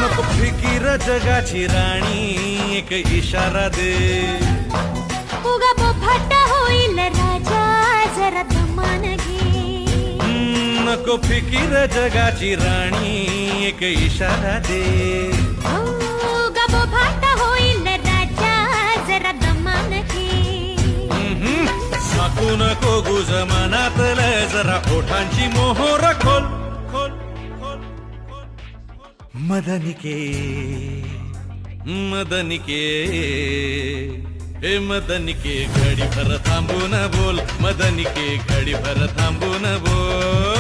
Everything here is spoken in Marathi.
नको फिकीर जगाची राणी एक इशारा दे. उगा बोभाटा होईल राजा जरा दमान घे. नको फिकीर जगाची राणी एक इशारा दे. उगा बोभाटा होईल राजा जरा दमान घे. झाकू नको गुज मनातल जरा ओठांची मोहोर खोल खोल खोल खोल. मदनिके मदनिके हे मदनिके घडी भर थांबून बोल. मदनिके घडी भर थांबून बोल.